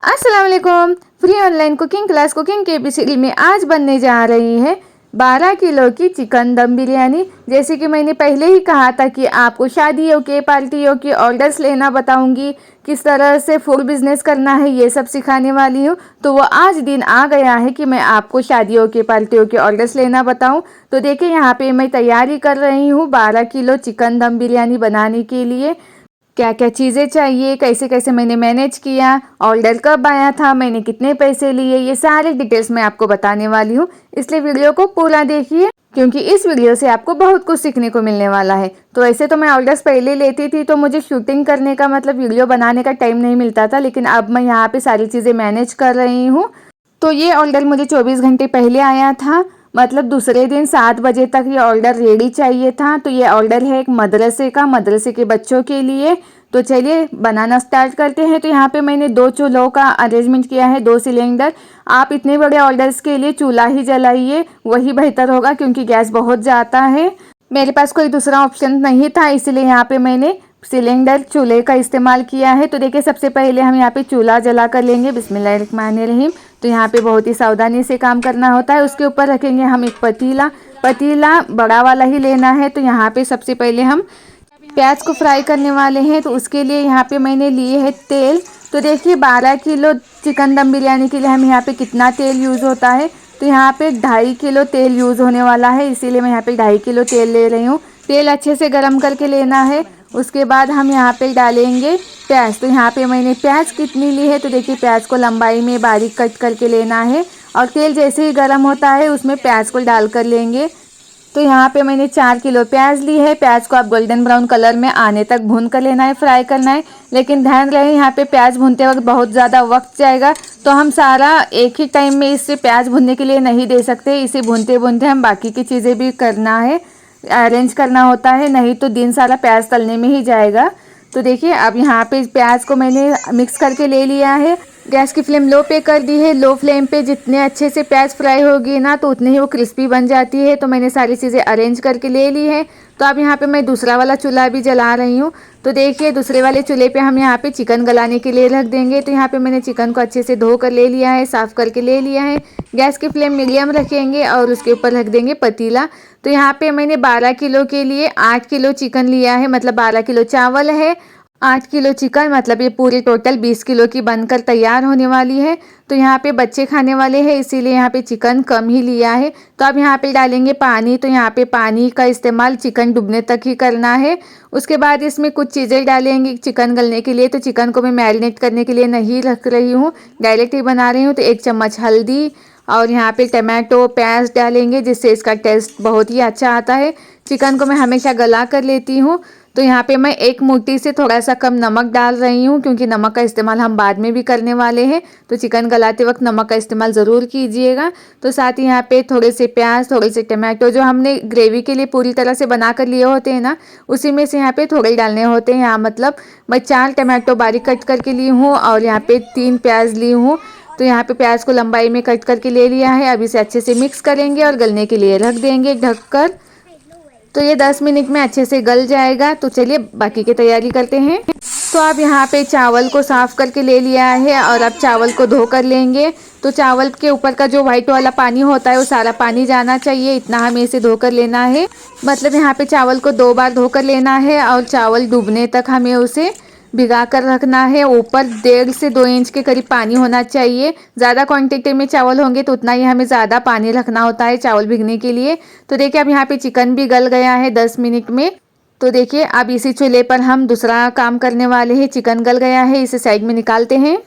अस्सलाम वालेकुम। Free online cooking class cooking के एबीसीडी में आज बनने जा रही है 12 किलो की चिकन दम बिरयानी। जैसे कि मैंने पहले ही कहा था कि आपको शादियों के पार्टियों के ऑर्डर्स लेना बताऊंगी, किस तरह से फूड बिजनेस करना है ये सब सिखाने वाली हूँ। तो वो आज दिन आ गया है कि मैं आपको शादियों के पार्टियों के ऑर्डर्स लेना बताऊं। तो देखिए यहाँ पे मैं तैयारी कर रही हूँ 12 किलो चिकन दम बिरयानी बनाने के लिए। क्या क्या चीज़ें चाहिए, कैसे कैसे मैंने मैनेज किया, ऑर्डर कब आया था, मैंने कितने पैसे लिए, ये सारे डिटेल्स मैं आपको बताने वाली हूँ। इसलिए वीडियो को पूरा देखिए क्योंकि इस वीडियो से आपको बहुत कुछ सीखने को मिलने वाला है। तो ऐसे तो मैं ऑर्डर्स पहले लेती थी तो मुझे शूटिंग करने का मतलब वीडियो बनाने का टाइम नहीं मिलता था, लेकिन अब मैं यहाँ पे सारी चीज़ें मैनेज कर रही हूँ। तो ये ऑर्डर मुझे 24 घंटे पहले आया था, मतलब दूसरे दिन 7 बजे तक ये ऑर्डर रेडी चाहिए था। तो ये ऑर्डर है एक मदरसे का, मदरसे के बच्चों के लिए। तो चलिए बनाना स्टार्ट करते हैं। तो यहाँ पे मैंने 2 चूल्हों का अरेंजमेंट किया है, 2 सिलेंडर। आप इतने बड़े ऑर्डर्स के लिए चूल्हा ही जलाइए, वही बेहतर होगा क्योंकि गैस बहुत जाता है। मेरे पास कोई दूसरा ऑप्शन नहीं था, इसलिए यहाँ पे मैंने सिलेंडर चूल्हे का इस्तेमाल किया है। तो देखिए सबसे पहले हम यहाँ पे चूल्हा जला कर लेंगे। बिस्मिल्लाहिर्रहमानिर्रहीम। तो यहाँ पे बहुत ही सावधानी से काम करना होता है। उसके ऊपर रखेंगे हम एक पतीला। पतीला बड़ा वाला ही लेना है। तो यहाँ पे सबसे पहले हम प्याज को फ्राई करने वाले हैं। तो उसके लिए यहाँ पे मैंने लिए है तेल। तो देखिए 12 किलो चिकन दम बिरयानी के लिए हम यहाँ पे कितना तेल यूज़ होता है। तो यहाँ पे 2.5 किलो तेल यूज़ होने वाला है, इसीलिए मैं यहाँ पे 2.5 किलो तेल ले रही हूँ। तेल अच्छे से गर्म करके लेना है। उसके बाद हम यहाँ पे डालेंगे प्याज। तो यहाँ पे मैंने प्याज कितनी ली है, तो देखिए प्याज को लंबाई में बारीक कट करके लेना है। और तेल जैसे ही गर्म होता है उसमें प्याज को डाल कर लेंगे। तो यहाँ पे मैंने 4 किलो प्याज ली है। प्याज को आप गोल्डन ब्राउन कलर में आने तक भून कर लेना है, फ्राई करना है। लेकिन ध्यान रहे यहाँ पे प्याज भूनते वक्त बहुत ज़्यादा वक्त जाएगा, तो हम सारा एक ही टाइम में इससे प्याज भूनने के लिए नहीं दे सकते। इसे भूनते भूनते हम बाकी की चीज़ें भी करना है, अरेंज करना होता है, नहीं तो दिन सारा प्याज तलने में ही जाएगा। तो देखिए अब यहाँ पे प्याज को मैंने मिक्स करके ले लिया है। गैस की फ्लेम लो पे कर दी है। लो फ्लेम पे जितने अच्छे से प्याज फ्राई होगी ना, तो उतनी ही वो क्रिस्पी बन जाती है। तो मैंने सारी चीज़ें अरेंज करके ले ली है। तो अब यहाँ पे मैं दूसरा वाला चूल्हा भी जला रही हूँ। तो देखिए दूसरे वाले चूल्हे पे हम यहाँ पे चिकन गलाने के लिए रख देंगे। तो यहाँ पे मैंने चिकन को अच्छे से धो कर ले लिया है, साफ़ करके ले लिया है। गैस की फ्लेम मीडियम रखेंगे और उसके ऊपर रख देंगे पतीला। तो यहाँ पे मैंने 12 किलो के लिए 8 किलो चिकन लिया है, मतलब 12 किलो चावल है, 8 किलो चिकन, मतलब ये पूरी टोटल 20 किलो की बनकर तैयार होने वाली है। तो यहाँ पे बच्चे खाने वाले हैं, इसीलिए यहाँ पे चिकन कम ही लिया है। तो अब यहाँ पे डालेंगे पानी। तो यहाँ पे पानी का इस्तेमाल चिकन डूबने तक ही करना है। उसके बाद इसमें कुछ चीज़ें डालेंगे चिकन गलने के लिए। तो चिकन को मैं मैरिनेट करने के लिए नहीं रख रही हूँ, डायरेक्ट ही बना रही हूँ। तो 1 चम्मच हल्दी और यहाँ पे टमाटो प्याज डालेंगे, जिससे इसका टेस्ट बहुत ही अच्छा आता है। चिकन को मैं हमेशा गला कर लेती हूँ। तो यहाँ पे मैं 1 मुट्ठी से थोड़ा सा कम नमक डाल रही हूँ, क्योंकि नमक का इस्तेमाल हम बाद में भी करने वाले हैं। तो चिकन गलाते वक्त नमक का इस्तेमाल ज़रूर कीजिएगा। तो साथ ही यहाँ पे थोड़े से प्याज, थोड़े से टमाटो जो हमने ग्रेवी के लिए पूरी तरह से बना कर लिए होते हैं ना, उसी में से यहाँ पे थोड़े डालने होते हैं। यहाँ मतलब मैं 4 टमाटो बारीक कट करके ली हूँ और यहाँ पे 3 प्याज ली हूँ। तो यहाँ पे प्याज को लंबाई में कट करके ले लिया है। अब इसे अच्छे से मिक्स करेंगे और गलने के लिए रख देंगे ढककर। तो ये 10 मिनट में अच्छे से गल जाएगा। तो चलिए बाकी की तैयारी करते हैं। तो अब यहाँ पे चावल को साफ़ करके ले लिया है और अब चावल को धो कर लेंगे। तो चावल के ऊपर का जो वाइट वाला पानी होता है वो सारा पानी जाना चाहिए, इतना हमें इसे धोकर लेना है। मतलब यहाँ पे चावल को 2 बार धोकर लेना है और चावल डूबने तक हमें उसे भिगा कर रखना है। ऊपर 1.5 से 2 इंच के करीब पानी होना चाहिए। ज़्यादा क्वांटिटी में चावल होंगे तो उतना ही हमें ज़्यादा पानी रखना होता है चावल भिगने के लिए। तो देखिए अब यहाँ पे चिकन भी गल गया है 10 मिनट में। तो देखिए अब इसी चूल्हे पर हम दूसरा काम करने वाले हैं। चिकन गल गया है, इसे साइड में निकालते हैं।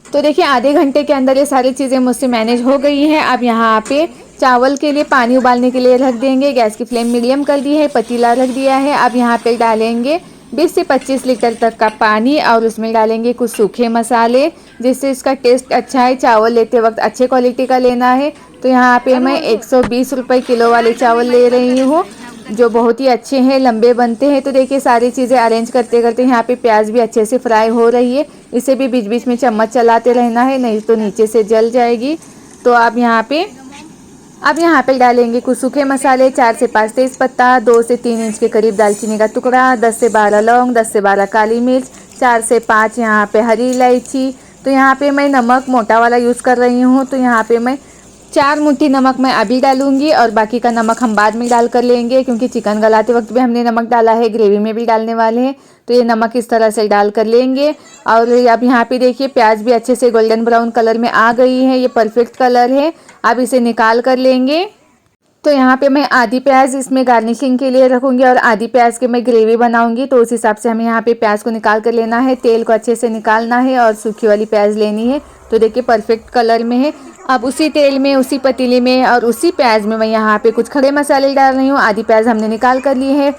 तो देखिए आधे घंटे के अंदर ये सारी चीज़ें मुझसे मैनेज हो गई हैं। अब यहाँ पे चावल के लिए पानी उबालने के लिए रख देंगे। गैस की फ्लेम मीडियम कर दी है, पतीला रख दिया है। अब यहाँ पे डालेंगे 20 से 25 लीटर तक का पानी और उसमें डालेंगे कुछ सूखे मसाले, जिससे इसका टेस्ट अच्छा है। चावल लेते वक्त अच्छे क्वालिटी का लेना है। तो यहाँ पे मैं 120 रुपये किलो वाले चावल ले रही हूँ, जो बहुत ही अच्छे हैं, लंबे बनते हैं। तो देखिए सारी चीज़ें अरेंज करते करते यहाँ पे प्याज भी अच्छे से फ्राई हो रही है। इसे भी बीच बीच में चम्मच चलाते रहना है, नहीं तो नीचे से जल जाएगी। तो अब यहाँ पे डालेंगे कुछ सूखे मसाले, 4 से 5 तेज़पत्ता, 2 से 3 इंच के करीब दालचीनी का टुकड़ा, 10 से 12 लौंग, 10 से 12 काली मिर्च, 4 से 5 यहाँ पे हरी इलायची, तो यहाँ पे मैं नमक मोटा वाला यूज़ कर रही हूँ। तो यहाँ पे मैं 4 मुट्ठी नमक मैं अभी डालूंगी और बाकी का नमक हम बाद में डाल कर लेंगे, क्योंकि चिकन गलाते वक्त भी हमने नमक डाला है, ग्रेवी में भी डालने वाले हैं। तो ये नमक इस तरह से डाल कर लेंगे। और अब यहाँ पे देखिए प्याज भी अच्छे से गोल्डन ब्राउन कलर में आ गई है, ये परफेक्ट कलर है। अब इसे निकाल कर लेंगे। तो यहाँ पे मैं आधी प्याज इसमें गार्निशिंग के लिए रखूँगी और आधी प्याज की मैं ग्रेवी बनाऊँगी। तो उस हिसाब से हमें यहाँ पे प्याज को निकाल कर लेना है, तेल को अच्छे से निकालना है और सूखी वाली प्याज लेनी है। तो देखिए परफेक्ट कलर में है। अब उसी तेल में, उसी पतीले में और उसी प्याज में मैं यहाँ पे कुछ खड़े मसाले डाल रही हूँ। आधी प्याज हमने निकाल कर ली है,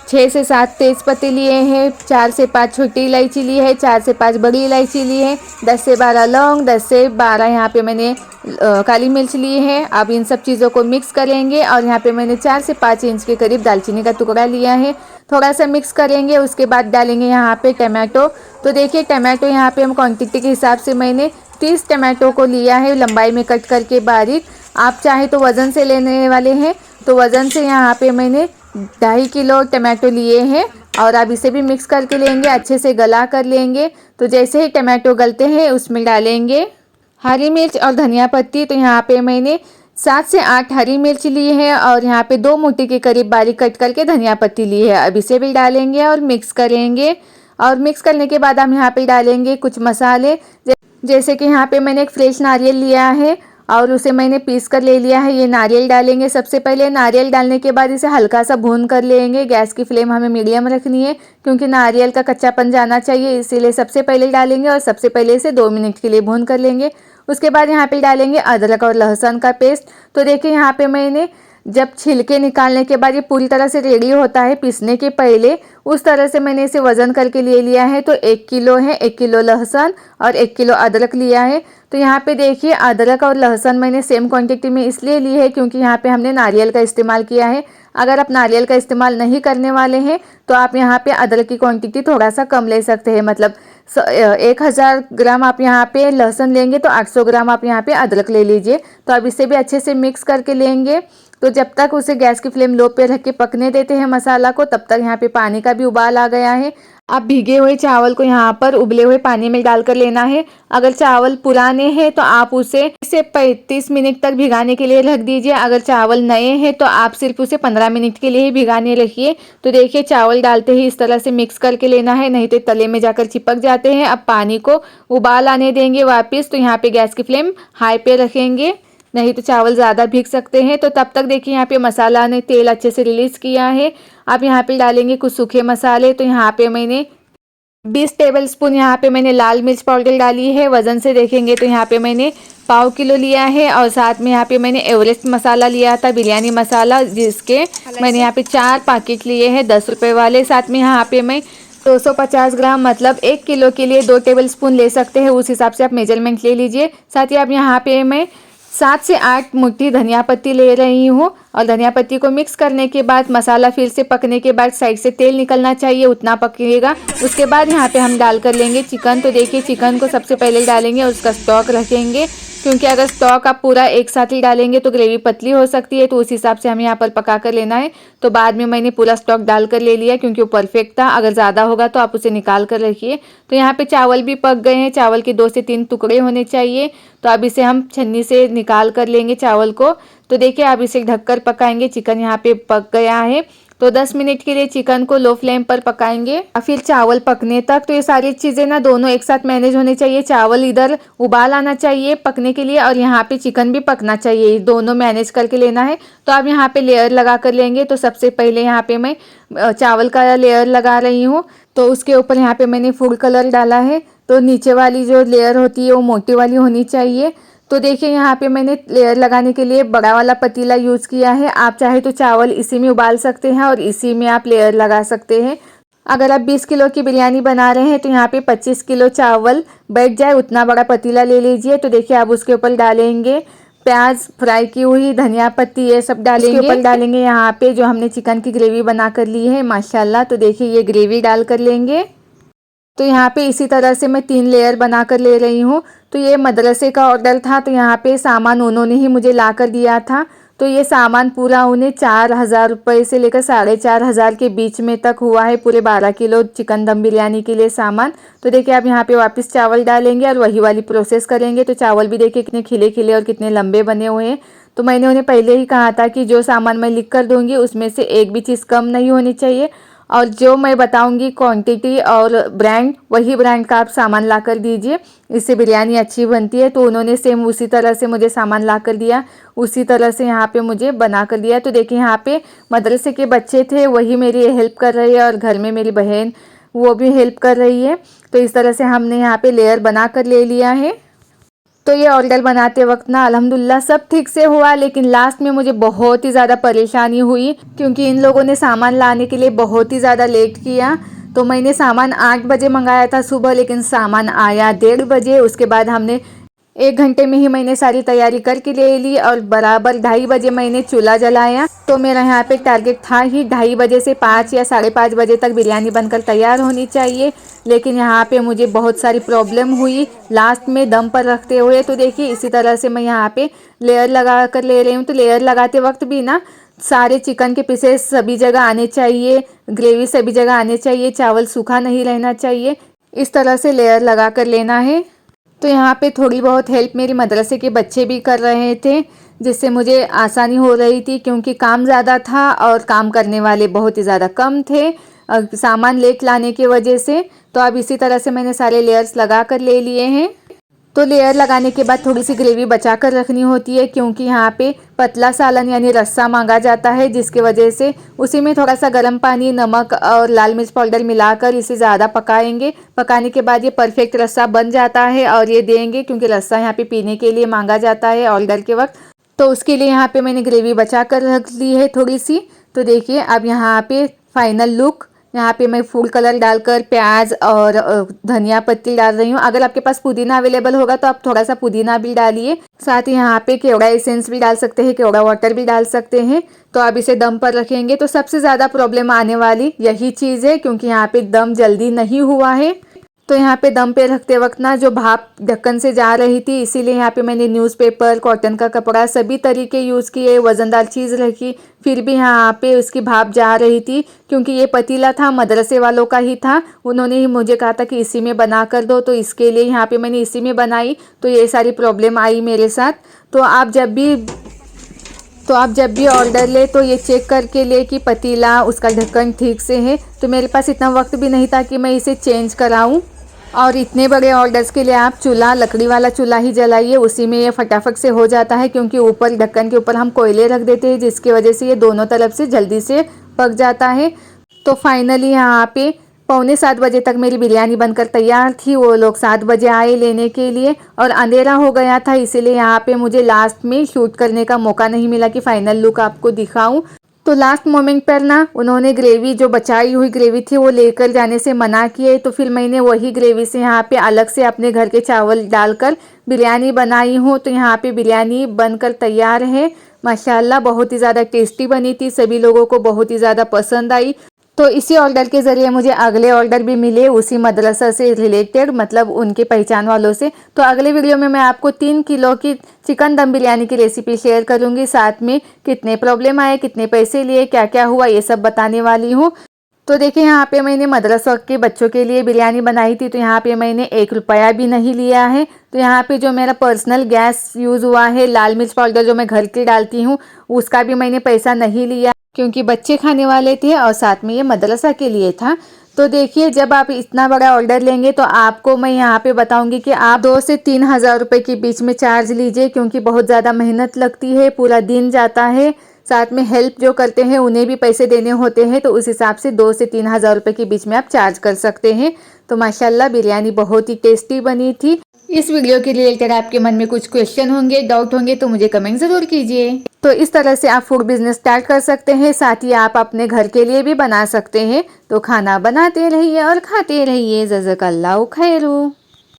6 से 7 तेज पत्ते लिए हैं, 4 से 5 छोटी इलायची ली है, 4 से 5 बड़ी इलायची ली है, 10 से 12 लौंग, 10 से 12 यहाँ पे मैंने काली मिर्च ली है। अब इन सब चीज़ों को मिक्स करेंगे और यहाँ पे मैंने 4 से 5 इंच के करीब दालचीनी का टुकड़ा लिया है। थोड़ा सा मिक्स करेंगे, उसके बाद डालेंगे यहाँ पे टमाटो। तो देखिए टमाटो यहाँ पे हम क्वान्टिटी के हिसाब से मैंने 30 टमाटो को लिया है, लंबाई में कट करके बारीक। आप चाहे तो वज़न से लेने वाले हैं तो वज़न से यहाँ पे मैंने 2.5 किलो टमाटो लिए हैं। और अब इसे भी मिक्स करके लेंगे, अच्छे से गला कर लेंगे। तो जैसे ही टमाटो गलते हैं उसमें डालेंगे हरी मिर्च और धनिया पत्ती। तो यहाँ पे मैंने 7 से 8 हरी मिर्च ली है और यहाँ पे 2 मुट्ठी के करीब बारीक कट करके धनिया पत्ती ली है। अब इसे भी डालेंगे और मिक्स करेंगे। और मिक्स करने के बाद हम यहाँ पे डालेंगे कुछ मसाले, जैसे कि यहाँ पे मैंने एक फ्रेश नारियल लिया है और उसे मैंने पीस कर ले लिया है। ये नारियल डालेंगे सबसे पहले। नारियल डालने के बाद इसे हल्का सा भून कर लेंगे। गैस की फ्लेम हमें मीडियम रखनी है, क्योंकि नारियल का कच्चापन जाना चाहिए, इसीलिए सबसे पहले डालेंगे और सबसे पहले इसे 2 मिनट के लिए भून कर लेंगे। उसके बाद यहाँ पे डालेंगे अदरक और लहसुन का पेस्ट। तो देखिए यहाँ पे मैंने जब छिलके निकालने के बाद ये पूरी तरह से रेडी होता है पीसने के पहले, उस तरह से मैंने इसे वज़न करके ले लिया है। तो 1 किलो है, 1 किलो लहसुन और 1 किलो अदरक लिया है। तो यहाँ पे देखिए अदरक और लहसुन मैंने सेम क्वांटिटी में इसलिए ली है क्योंकि यहाँ पे हमने नारियल का इस्तेमाल किया है। अगर आप नारियल का इस्तेमाल नहीं करने वाले हैं तो आप यहाँ पे अदरक की क्वांटिटी थोड़ा सा कम ले सकते हैं। मतलब 1000 ग्राम आप यहाँ पे लहसुन लेंगे तो 800 ग्राम आप यहाँ पे अदरक ले लीजिए। तो अब इसे भी अच्छे से मिक्स करके लेंगे। तो जब तक उसे गैस की फ्लेम लो पे रख के पकने देते हैं मसाला को, तब तक यहाँ पे पानी का भी उबाल आ गया है। अब भीगे हुए चावल को यहाँ पर उबले हुए पानी में डालकर लेना है। अगर चावल पुराने हैं तो आप उसे 35 मिनट तक भिगाने के लिए रख दीजिए। अगर चावल नए हैं तो आप सिर्फ उसे 15 मिनट के लिए ही भिगाने रखिए। तो देखिए चावल डालते ही इस तरह से मिक्स करके लेना है, नहीं तो तले में जाकर चिपक जाते हैं। अब पानी को उबाल आने देंगे वापस। तो यहाँ पे गैस की फ्लेम हाई पे रखेंगे, नहीं तो चावल ज़्यादा भीग सकते हैं। तो तब तक देखिए यहाँ पे मसाला ने तेल अच्छे से रिलीज़ किया है। अब यहाँ पे डालेंगे कुछ सूखे मसाले। तो यहाँ पे मैंने 20 टेबलस्पून यहाँ पे मैंने लाल मिर्च पाउडर डाली है। वज़न से देखेंगे तो यहाँ पे मैंने 1/4 किलो लिया है। और साथ में यहाँ पे मैंने एवरेस्ट मसाला लिया था, बिरयानी मसाला, जिसके मैंने यहाँ पे 4 पैकेट लिए हैं 10 रुपये वाले। साथ में यहाँ पे मैं 250 ग्राम मतलब 1 किलो के लिए 2 टेबलस्पून ले सकते हैं, उस हिसाब से आप मेजरमेंट ले लीजिए। साथ ही आप यहाँ पे मैं 7 से 8 मुट्ठी धनिया पत्ती ले रही हूँ। और धनिया पत्ती को मिक्स करने के बाद मसाला फिर से पकने के बाद साइड से तेल निकलना चाहिए, उतना पकेगा। उसके बाद यहाँ पे हम डाल कर लेंगे चिकन। तो देखिए चिकन को सबसे पहले डालेंगे और उसका स्टॉक रखेंगे, क्योंकि अगर स्टॉक आप पूरा एक साथ ही डालेंगे तो ग्रेवी पतली हो सकती है। तो उस हिसाब से हमें यहाँ पर पका कर लेना है। तो बाद में मैंने पूरा स्टॉक डाल कर ले लिया, क्योंकि वो परफेक्ट था। अगर ज़्यादा होगा तो आप उसे निकाल कर रखिए। तो यहाँ पे चावल भी पक गए हैं, चावल के 2 से 3 टुकड़े होने चाहिए। तो अब इसे हम छन्नी से निकाल कर लेंगे चावल को। तो देखिए अब इसे ढककर पकाएंगे। चिकन यहाँ पे पक गया है। तो 10 मिनट के लिए चिकन को लो फ्लेम पर पकाएंगे और फिर चावल पकने तक। तो ये सारी चीज़ें ना दोनों एक साथ मैनेज होनी चाहिए। चावल इधर उबाल आना चाहिए पकने के लिए और यहाँ पे चिकन भी पकना चाहिए, दोनों मैनेज करके लेना है। तो अब यहाँ पे लेयर लगा कर लेंगे। तो सबसे पहले यहाँ पे मैं चावल का लेयर लगा रही हूँ। तो उसके ऊपर यहाँ पे मैंने फूड कलर डाला है। तो नीचे वाली जो लेयर होती है वो मोटी वाली होनी चाहिए। तो देखिए यहाँ पे मैंने लेयर लगाने के लिए बड़ा वाला पतीला यूज़ किया है। आप चाहे तो चावल इसी में उबाल सकते हैं और इसी में आप लेयर लगा सकते हैं। अगर आप 20 किलो की बिरयानी बना रहे हैं तो यहाँ पे 25 किलो चावल बैठ जाए उतना बड़ा पतीला ले लीजिए। तो देखिए अब उसके ऊपर डालेंगे प्याज फ्राई की हुई, धनिया पत्ती, ये सब डालेंगे। उसके ऊपर डालेंगे यहाँ पे जो हमने चिकन की ग्रेवी बना कर ली है माशाल्लाह। तो देखिए ये ग्रेवी डाल कर लेंगे। तो यहाँ पे इसी तरह से मैं 3 लेयर बना कर ले रही हूँ। तो ये मदरसे का ऑर्डर था, तो यहाँ पे सामान उन्होंने ही मुझे ला कर दिया था। तो ये सामान पूरा उन्हें 4,000 रुपये से लेकर 4,500 के बीच में तक हुआ है, पूरे 12 किलो चिकन दम बिरयानी के लिए सामान। तो देखिए आप यहाँ पे वापस चावल डालेंगे और वही वाली प्रोसेस करेंगे। तो चावल भी देखिए कितने खिले खिले और कितने लंबे बने हुए हैं। तो मैंने उन्हें पहले ही कहा था कि जो सामान मैं लिख कर दूँगी उसमें से एक भी चीज़ कम नहीं होनी चाहिए, और जो मैं बताऊंगी क्वांटिटी और ब्रांड, वही ब्रांड का आप सामान ला कर दीजिए, इससे बिरयानी अच्छी बनती है। तो उन्होंने सेम उसी तरह से मुझे सामान ला कर दिया, उसी तरह से यहाँ पे मुझे बना कर दिया। तो देखिए यहाँ पे मदरसे के बच्चे थे, वही मेरी हेल्प कर रहे हैं, और घर में मेरी बहन वो भी हेल्प कर रही है। तो इस तरह से हमने यहाँ पे लेयर बना कर ले लिया है। तो ये ऑर्डर बनाते वक्त ना अल्हम्दुलिल्लाह सब ठीक से हुआ, लेकिन लास्ट में मुझे बहुत ही ज़्यादा परेशानी हुई, क्योंकि इन लोगों ने सामान लाने के लिए बहुत ही ज़्यादा लेट किया। तो मैंने सामान 8 बजे मंगाया था सुबह, लेकिन सामान आया 1:30 बजे। उसके बाद हमने 1 घंटे में ही मैंने सारी तैयारी करके ले ली, और बराबर 2:30 बजे मैंने चूल्हा जलाया। तो मेरा यहाँ पे टारगेट था ही 2:30 बजे से 5 या 5:30 बजे तक बिरयानी बनकर तैयार होनी चाहिए, लेकिन यहाँ पे मुझे बहुत सारी प्रॉब्लम हुई लास्ट में दम पर रखते हुए। तो देखिए इसी तरह से मैं यहाँ पे लेयर लगा कर ले रही हूँ। तो लेयर लगाते वक्त भी ना सारे चिकन के पीसेस सभी जगह आने चाहिए, ग्रेवी सभी जगह आने चाहिए, चावल सूखा नहीं रहना चाहिए, इस तरह से लेयर लगा कर लेना है। तो यहाँ पे थोड़ी बहुत हेल्प मेरी मदरसे के बच्चे भी कर रहे थे, जिससे मुझे आसानी हो रही थी, क्योंकि काम ज़्यादा था और काम करने वाले बहुत ही ज़्यादा कम थे सामान लेट लाने की वजह से। तो अब इसी तरह से मैंने सारे लेयर्स लगा कर ले लिए हैं। तो लेयर लगाने के बाद थोड़ी सी ग्रेवी बचा कर रखनी होती है, क्योंकि यहाँ पे पतला सालन यानी रस्सा मांगा जाता है, जिसकी वजह से उसी में थोड़ा सा गर्म पानी, नमक और लाल मिर्च पाउडर मिलाकर इसे ज़्यादा पकाएंगे। पकाने के बाद ये परफेक्ट रस्सा बन जाता है और ये देंगे, क्योंकि रस्सा यहाँ पे पीने के लिए मांगा जाता है ऑर्डर के वक्त। तो उसके लिए यहाँ पे मैंने ग्रेवी बचा कर रख ली है थोड़ी सी। तो देखिए अब यहाँ पे फाइनल लुक, यहाँ पे मैं फूड कलर डालकर प्याज और धनिया पत्ती डाल रही हूँ। अगर आपके पास पुदीना अवेलेबल होगा तो आप थोड़ा सा पुदीना भी डालिए। साथ ही यहाँ पे केवड़ा एसेंस भी डाल सकते हैं, केवड़ा वाटर भी डाल सकते हैं। तो अब इसे दम पर रखेंगे। तो सबसे ज़्यादा प्रॉब्लम आने वाली यही चीज़ है, क्योंकि यहाँ पे दम जल्दी नहीं हुआ है। तो यहाँ पे दम पे रखते वक्त ना जो भाप ढक्कन से जा रही थी, इसीलिए यहाँ पे मैंने न्यूज़पेपर, कॉटन का कपड़ा, सभी तरीके यूज़ किए, वज़नदार चीज़ रखी, फिर भी यहाँ पे उसकी भाप जा रही थी। क्योंकि ये पतीला था मदरसे वालों का ही था, उन्होंने ही मुझे कहा था कि इसी में बना कर दो, तो इसके लिए यहाँ पे मैंने इसी में बनाई। तो ये सारी प्रॉब्लम आई मेरे साथ। तो आप जब भी ऑर्डर ले तो ये चेक करके ले कि पतीला, उसका ढक्कन ठीक से है। तो मेरे पास इतना वक्त भी नहीं था कि मैं इसे चेंज कराऊं, और इतने बड़े ऑर्डर्स के लिए आप चूल्हा, लकड़ी वाला चूल्हा ही जलाइए, उसी में ये फटाफट से हो जाता है। क्योंकि ऊपर ढक्कन के ऊपर हम कोयले रख देते हैं, जिसकी वजह से ये दोनों तरफ से जल्दी से पक जाता है। तो फाइनली यहाँ पे 6:45 बजे तक मेरी बिरयानी बनकर तैयार थी। वो लोग 7 बजे आए लेने के लिए, और अंधेरा हो गया था, इसीलिए यहाँ पे मुझे लास्ट में शूट करने का मौका नहीं मिला कि फाइनल लुक आपको दिखाऊं। तो लास्ट मोमेंट पर ना उन्होंने ग्रेवी, जो बचाई हुई ग्रेवी थी, वो लेकर जाने से मना किए। तो फिर मैंने वही ग्रेवी से यहाँ पे अलग से अपने घर के चावल डालकर बिरयानी बनाई हूँ। तो यहाँ पे बिरयानी बनकर तैयार है। माशाल्लाह बहुत ही ज़्यादा टेस्टी बनी थी, सभी लोगों को बहुत ही ज़्यादा पसंद आई। तो इसी ऑर्डर के ज़रिए मुझे अगले ऑर्डर भी मिले उसी मदरसा से रिलेटेड, मतलब उनके पहचान वालों से। तो अगले वीडियो में मैं आपको 3 किलो की चिकन दम बिरयानी की रेसिपी शेयर करूंगी, साथ में कितने प्रॉब्लम आए, कितने पैसे लिए, क्या क्या हुआ, ये सब बताने वाली हूँ। तो देखिए यहाँ पे मैंने मदरसा के बच्चों के लिए बिरयानी बनाई थी, तो यहाँ पे मैंने 1 रुपया भी नहीं लिया है। तो यहाँ पे जो मेरा पर्सनल गैस यूज़ हुआ है, लाल मिर्च पाउडर जो मैं घर की डालती हूँ, उसका भी मैंने पैसा नहीं लिया, क्योंकि बच्चे खाने वाले थे और साथ में ये मदरसा के लिए था। तो देखिए जब आप इतना बड़ा ऑर्डर लेंगे तो आपको मैं यहाँ पे बताऊंगी कि आप 2 से 3 हज़ार रुपये के बीच में चार्ज लीजिए, क्योंकि बहुत ज़्यादा मेहनत लगती है, पूरा दिन जाता है, साथ में हेल्प जो करते हैं उन्हें भी पैसे देने होते हैं। तो उस हिसाब से 2 से 3 हज़ार रुपये के बीच में आप चार्ज कर सकते हैं। तो माशाल्लाह बिरयानी बहुत ही टेस्टी बनी थी। इस वीडियो के रिलेटेड आपके मन में कुछ क्वेश्चन होंगे, डाउट होंगे, तो मुझे कमेंट ज़रूर कीजिए। तो इस तरह से आप फूड बिजनेस स्टार्ट कर सकते हैं, साथ ही आप अपने घर के लिए भी बना सकते हैं। तो खाना बनाते रहिए और खाते रहिए। जज़ाकल्लाहु खैरू।